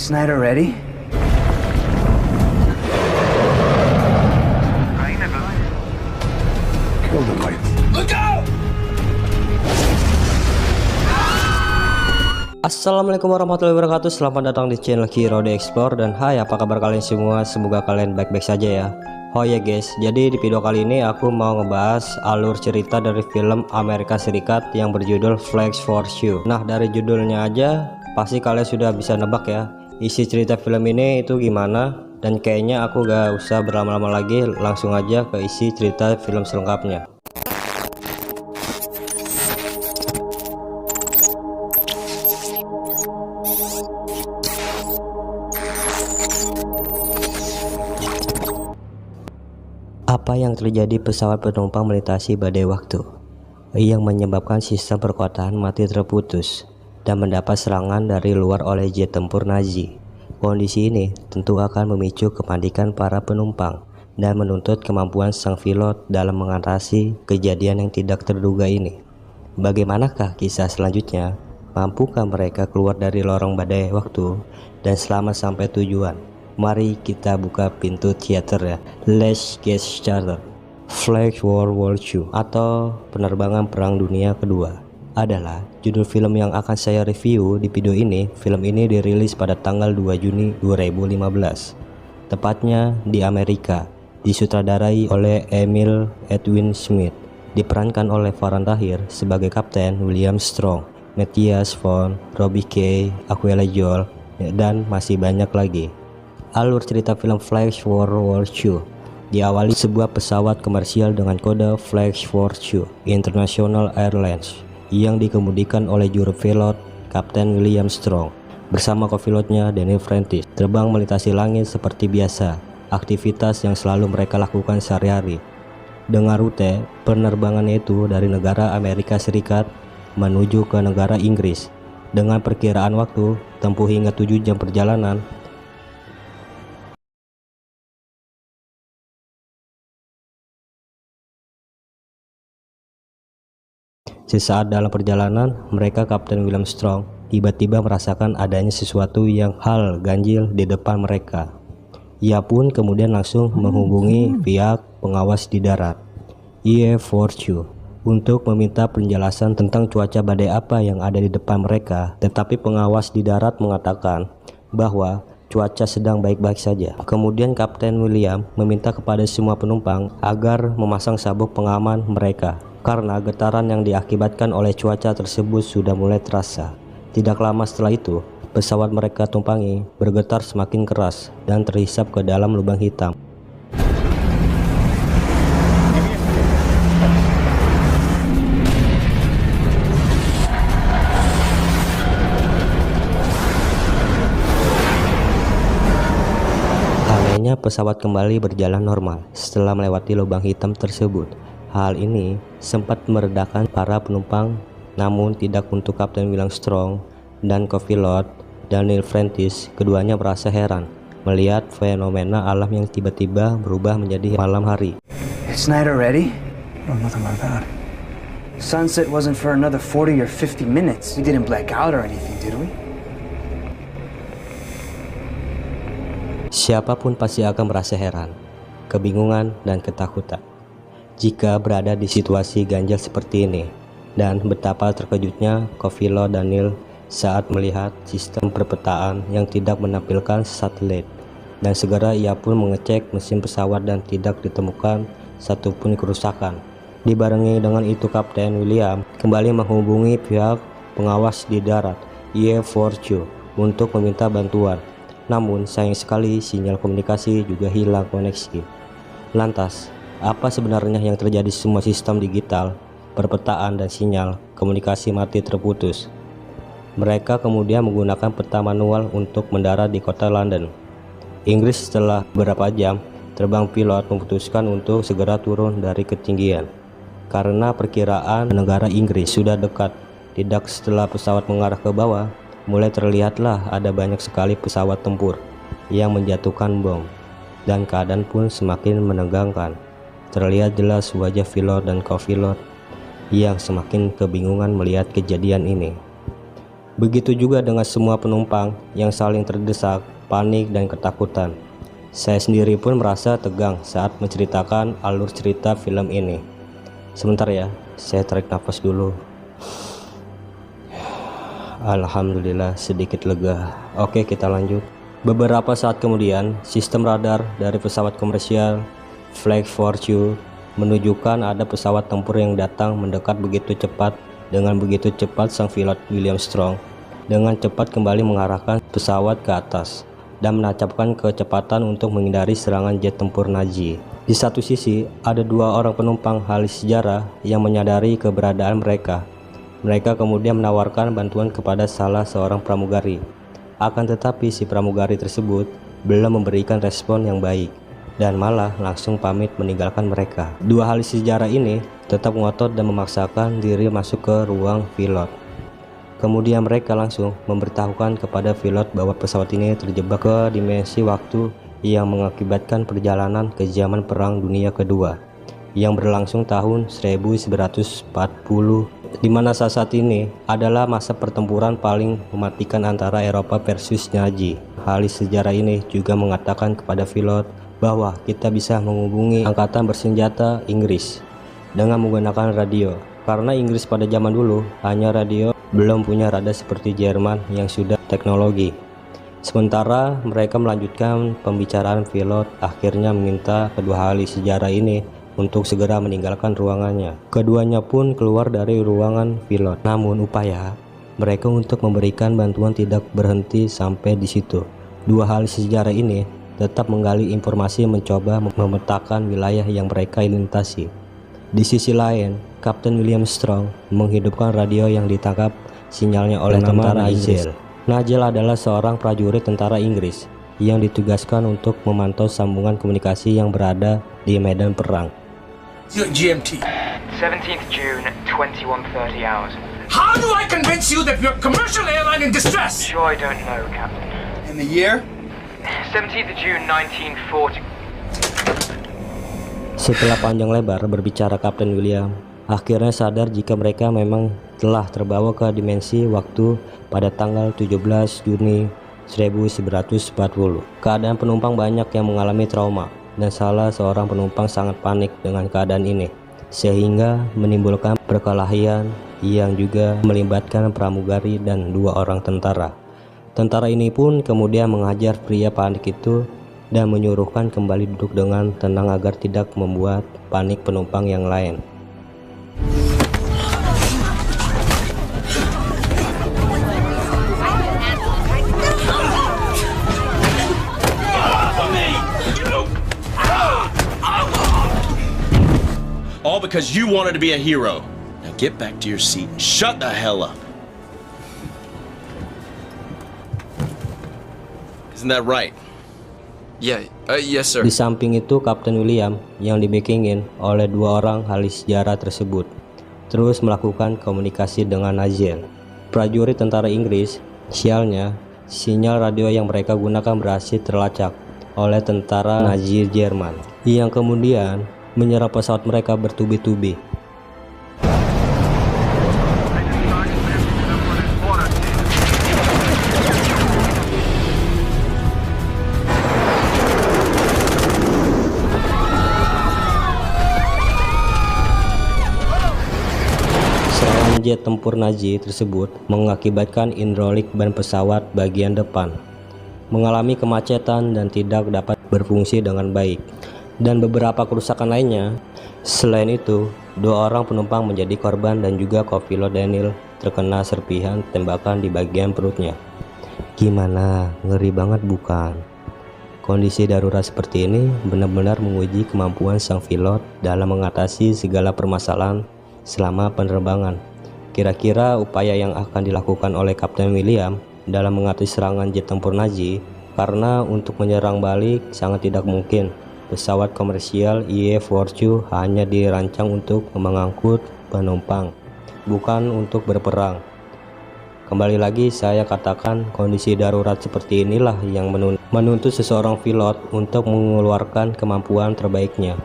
It's night already? Kill the light. Look out! Assalamualaikum warahmatullahi wabarakatuh. Selamat datang di channel Hero The Explore. Dan hai, apa kabar kalian semua? Semoga kalian baik-baik saja ya. Oh ya guys, jadi di video kali ini aku mau ngebahas alur cerita dari film Amerika Serikat yang berjudul Flags for You. Nah, dari judulnya aja pasti kalian sudah bisa nebak ya isi cerita film ini itu gimana. Dan kayaknya aku gak usah berlama-lama lagi, langsung aja ke isi cerita film selengkapnya. Apa yang terjadi pesawat penumpang melintasi badai waktu yang menyebabkan sistem perkuatan mati terputus dan mendapat serangan dari luar oleh jet tempur Nazi. Kondisi ini tentu akan memicu kepanikan para penumpang dan menuntut kemampuan sang pilot dalam mengatasi kejadian yang tidak terduga ini. Bagaimanakah kisah selanjutnya? Mampukah mereka keluar dari lorong badai waktu dan selamat sampai tujuan? Mari kita buka pintu teater ya. Let's get started. Flags for You atau Penerbangan Perang Dunia Kedua adalah judul film yang akan saya review di video ini. Film ini dirilis pada tanggal 2 Juni 2015, tepatnya di Amerika. Disutradarai oleh Emil Edwin Smith, diperankan oleh Farhan Tahir sebagai Kapten William Strong, Matthias Vaughn, Robbie Kay, Aquila Joel, dan masih banyak lagi. Alur cerita film Flags for You diawali sebuah pesawat komersial dengan kode Flags for You International Airlines yang dikemudikan oleh juru pilot Kapten William Strong bersama kopilotnya Daniel Prentice terbang melintasi langit seperti biasa, aktivitas yang selalu mereka lakukan sehari-hari. Dengan rute penerbangan itu dari negara Amerika Serikat menuju ke negara Inggris dengan perkiraan waktu tempuh hingga 7 jam perjalanan. Sesaat dalam perjalanan, mereka Kapten William Strong tiba-tiba merasakan adanya sesuatu yang hal ganjil di depan mereka. Ia pun kemudian langsung menghubungi pihak pengawas di darat, EF4U, untuk meminta penjelasan tentang cuaca badai apa yang ada di depan mereka. Tetapi pengawas di darat mengatakan bahwa cuaca sedang baik-baik saja. Kemudian Kapten William meminta kepada semua penumpang agar memasang sabuk pengaman mereka, karena getaran yang diakibatkan oleh cuaca tersebut sudah mulai terasa. Tidak lama setelah itu, pesawat mereka tumpangi bergetar semakin keras dan terhisap ke dalam lubang hitam. Anehnya, pesawat kembali berjalan normal setelah melewati lubang hitam tersebut. Hal ini sempat meredakan para penumpang, namun tidak untuk Kapten William Strong dan kopilot Daniel Prentice. Keduanya merasa heran melihat fenomena alam yang tiba-tiba berubah menjadi malam hari. It's night already? No, nothing like that. Sunset wasn't for another 40 or 50 minutes. We didn't black out or anything, did we? Siapapun pasti akan merasa heran, kebingungan, dan ketakutan jika berada di situasi ganjil seperti ini. Dan betapa terkejutnya kopilot Daniel saat melihat sistem perpetaan yang tidak menampilkan satelit. Dan segera ia pun mengecek mesin pesawat dan tidak ditemukan satupun kerusakan. Dibarengi dengan itu, Kapten William kembali menghubungi pihak pengawas di darat, EF4U, untuk meminta bantuan. Namun sayang sekali sinyal komunikasi juga hilang koneksi. Lantas, apa sebenarnya yang terjadi? Semua sistem digital, perpetaan, dan sinyal komunikasi mati terputus. Mereka kemudian menggunakan peta manual untuk mendarat di kota London, Inggris. Setelah beberapa jam terbang, pilot memutuskan untuk segera turun dari ketinggian karena perkiraan negara Inggris sudah dekat. Tidak setelah pesawat mengarah ke bawah, mulai terlihatlah ada banyak sekali pesawat tempur yang menjatuhkan bom, dan keadaan pun semakin menegangkan. Terlihat jelas wajah pilot dan kopilot yang semakin kebingungan melihat kejadian ini. Begitu juga dengan semua penumpang yang saling terdesak, panik, dan ketakutan. Saya sendiri pun merasa tegang saat menceritakan alur cerita film ini. Sebentar ya, saya tarik nafas dulu. Alhamdulillah sedikit lega. Oke, kita lanjut. Beberapa saat kemudian, sistem radar dari pesawat komersial Flag Fortune menunjukkan ada pesawat tempur yang datang mendekat begitu cepat. Dengan begitu cepat, sang pilot William Strong dengan cepat kembali mengarahkan pesawat ke atas dan menancapkan kecepatan untuk menghindari serangan jet tempur Nazi. Di satu sisi, ada dua orang penumpang halis sejarah yang menyadari keberadaan mereka. Mereka kemudian menawarkan bantuan kepada salah seorang pramugari. Akan tetapi si pramugari tersebut belum memberikan respon yang baik dan malah langsung pamit meninggalkan mereka. Dua halis sejarah ini tetap ngotot dan memaksakan diri masuk ke ruang pilot. Kemudian mereka langsung memberitahukan kepada pilot bahwa pesawat ini terjebak ke dimensi waktu yang mengakibatkan perjalanan ke zaman Perang Dunia Kedua yang berlangsung tahun 1940, di mana saat ini adalah masa pertempuran paling mematikan antara Eropa versus Nazi. Halis sejarah ini juga mengatakan kepada pilot bahwa kita bisa menghubungi angkatan bersenjata Inggris dengan menggunakan radio, karena Inggris pada zaman dulu hanya radio, belum punya radar seperti Jerman yang sudah teknologi. Sementara mereka melanjutkan pembicaraan, pilot akhirnya meminta kedua ahli sejarah ini untuk segera meninggalkan ruangannya. Keduanya pun keluar dari ruangan pilot. Namun upaya mereka untuk memberikan bantuan tidak berhenti sampai di situ. Dua ahli sejarah ini tetap menggali informasi, mencoba memetakan wilayah yang mereka lintasi. Di sisi lain, Kapten William Strong menghidupkan radio yang ditangkap sinyalnya oleh tentara Nigel. Nigel adalah seorang prajurit tentara Inggris yang ditugaskan untuk memantau sambungan komunikasi yang berada di medan perang. GMT. 17th June, 21:30 hours. How do I convince you that we're a commercial airline in distress? Sure, I don't know, Captain. In the year? 17th of June, 1940. Setelah panjang lebar berbicara, Kapten William akhirnya sadar jika mereka memang telah terbawa ke dimensi waktu pada tanggal 17 Juni 1940. Keadaan penumpang banyak yang mengalami trauma dan salah seorang penumpang sangat panik dengan keadaan ini, sehingga menimbulkan perkelahian yang juga melibatkan pramugari dan dua orang tentara. Tentara ini pun kemudian menghajar pria panik itu dan menyuruhkan kembali duduk dengan tenang agar tidak membuat panik penumpang yang lain. All because you wanted to be a hero. Now get back to your seat and shut the hell up. Isn't that right? Yeah, yes sir. Di samping itu, Kapten William yang dibackingin oleh dua orang ahli sejarah tersebut terus melakukan komunikasi dengan Nigel, prajurit tentara Inggris. Sialnya, sinyal radio yang mereka gunakan berhasil terlacak oleh tentara Nazi Jerman yang kemudian menyerang pesawat mereka bertubi-tubi. Jet tempur Nazi tersebut mengakibatkan hidrolik ban pesawat bagian depan mengalami kemacetan dan tidak dapat berfungsi dengan baik, dan beberapa kerusakan lainnya. Selain itu, dua orang penumpang menjadi korban dan juga kopilot Daniel terkena serpihan tembakan di bagian perutnya. Gimana, ngeri banget bukan? Kondisi darurat seperti ini benar-benar menguji kemampuan sang pilot dalam mengatasi segala permasalahan selama penerbangan. Kira-kira upaya yang akan dilakukan oleh Kapten William dalam mengatasi serangan jet tempur Nazi, karena untuk menyerang balik sangat tidak mungkin. Pesawat komersial IE Fortune hanya dirancang untuk mengangkut penumpang, bukan untuk berperang. Kembali lagi saya katakan, kondisi darurat seperti inilah yang menuntut seseorang pilot untuk mengeluarkan kemampuan terbaiknya.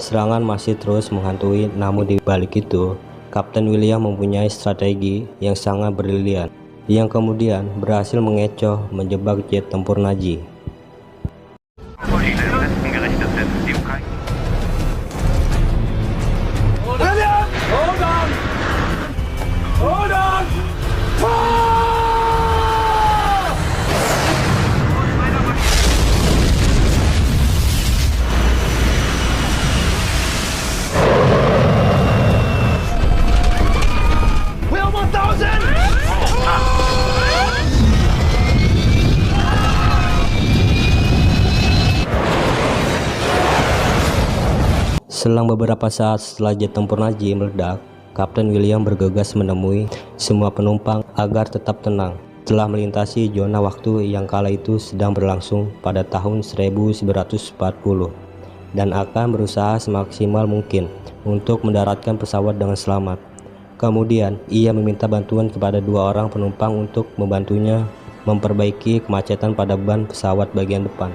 Serangan masih terus menghantui, namun di balik itu Kapten William mempunyai strategi yang sangat brilian. yang kemudian berhasil mengecoh menjebak jet tempur Nazi. Selang beberapa saat setelah jet tempur Nazi meledak, Kapten William bergegas menemui semua penumpang agar tetap tenang. Telah melintasi zona waktu yang kala itu sedang berlangsung pada tahun 1940 dan akan berusaha semaksimal mungkin untuk mendaratkan pesawat dengan selamat. Kemudian ia meminta bantuan kepada 2 orang penumpang untuk membantunya memperbaiki kemacetan pada ban pesawat bagian depan.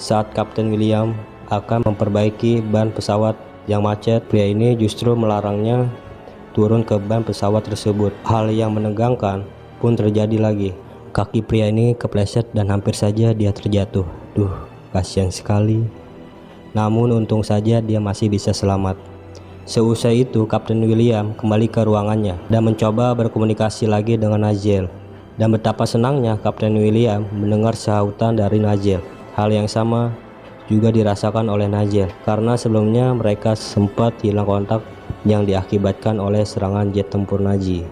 Saat Kapten William akan memperbaiki ban pesawat yang macet, pria ini justru melarangnya turun ke ban pesawat tersebut. Hal yang menegangkan pun terjadi lagi. Kaki pria ini kepleset dan hampir saja dia terjatuh. Duh, kasihan sekali. Namun untung saja dia masih bisa selamat. Seusai itu, Kapten William kembali ke ruangannya dan mencoba berkomunikasi lagi dengan Nazel. Dan betapa senangnya Kapten William mendengar sahutan dari Nazel. Hal yang sama juga dirasakan oleh Nazel karena sebelumnya mereka sempat hilang kontak yang diakibatkan oleh serangan jet tempur Nazi.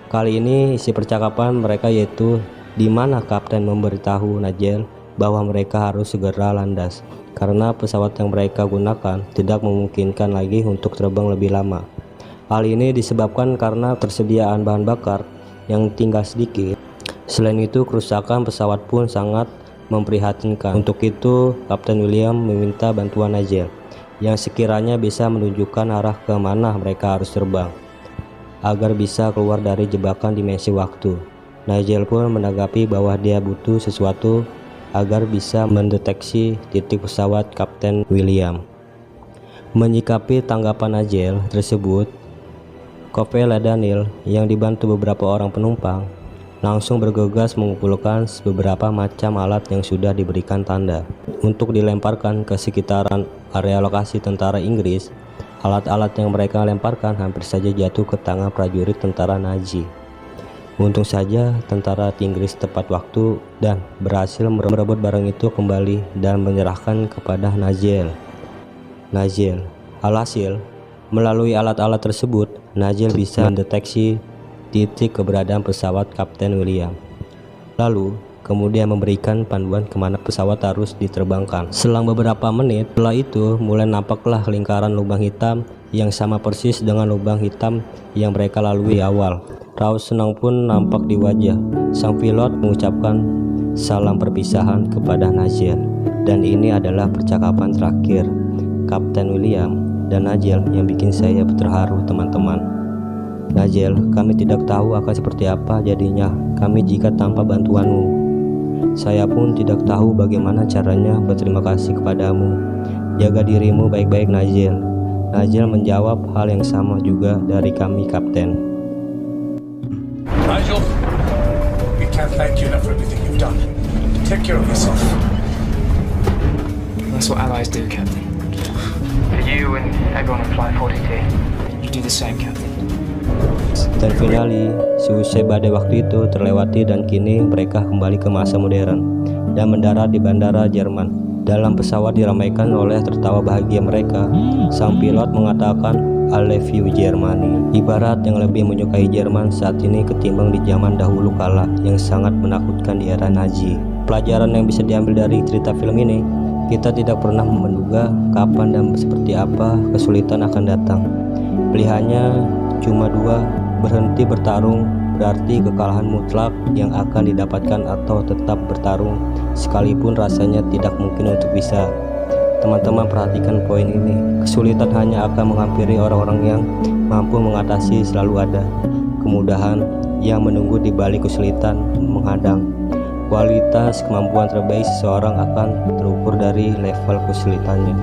Kali ini isi percakapan mereka yaitu di mana Kapten memberitahu Nazel bahwa mereka harus segera landas karena pesawat yang mereka gunakan tidak memungkinkan lagi untuk terbang lebih lama. Hal ini disebabkan karena tersediaan bahan bakar yang tinggal sedikit. Selain itu, kerusakan pesawat pun sangat memprihatinkan. Untuk itu, Kapten William meminta bantuan Nazel yang sekiranya bisa menunjukkan arah ke mana mereka harus terbang agar bisa keluar dari jebakan dimensi waktu. Nazel pun menanggapi bahwa dia butuh sesuatu agar bisa mendeteksi titik pesawat Kapten William. Menyikapi tanggapan Nazel tersebut, Koppel Daniel yang dibantu beberapa orang penumpang langsung bergegas mengumpulkan beberapa macam alat yang sudah diberikan tanda untuk dilemparkan ke sekitaran area lokasi tentara Inggris. Alat-alat yang mereka lemparkan hampir saja jatuh ke tangan prajurit tentara Nazi. Untung saja tentara Inggris tepat waktu dan berhasil merebut barang itu kembali dan menyerahkan kepada Nazel. Alhasil, melalui alat-alat tersebut, Nazel bisa mendeteksi titik keberadaan pesawat Kapten William, lalu kemudian memberikan panduan kemana pesawat harus diterbangkan. Selang beberapa menit setelah itu, mulai nampaklah lingkaran lubang hitam yang sama persis dengan lubang hitam yang mereka lalui awal. Raut senang pun nampak di wajah sang pilot mengucapkan salam perpisahan kepada Nazel. Dan ini adalah percakapan terakhir Kapten William dan Nazel yang bikin saya terharu, teman-teman. Nazel, kami tidak tahu akan seperti apa jadinya kami jika tanpa bantuanmu. Saya pun tidak tahu bagaimana caranya berterima kasih kepadamu. Jaga dirimu baik-baik, Nazel. Nazel menjawab hal yang sama juga dari kami, Kapten. Nigel, we can't thank you enough for everything you've done. Take care of yourself. That's what allies do, Captain. For you and everyone on Flight 42. You do the same, Captain. Dan finali, seusai badai waktu itu terlewati dan kini mereka kembali ke masa modern dan mendarat di bandara Jerman. Dalam pesawat diramaikan oleh tertawa bahagia mereka. Sang pilot mengatakan, "I love you Germany." Ibarat yang lebih menyukai Jerman saat ini ketimbang di zaman dahulu kala yang sangat menakutkan di era Nazi. Pelajaran yang bisa diambil dari cerita film ini, kita tidak pernah menduga kapan dan seperti apa kesulitan akan datang. Pilihannya cuma 2, berhenti bertarung berarti kekalahan mutlak yang akan didapatkan, atau tetap bertarung sekalipun rasanya tidak mungkin untuk bisa. Teman-teman perhatikan poin ini, kesulitan hanya akan menghampiri orang-orang yang mampu mengatasi. Selalu ada kemudahan yang menunggu di balik kesulitan menghadang. Kualitas kemampuan terbaik seseorang akan terukur dari level kesulitannya.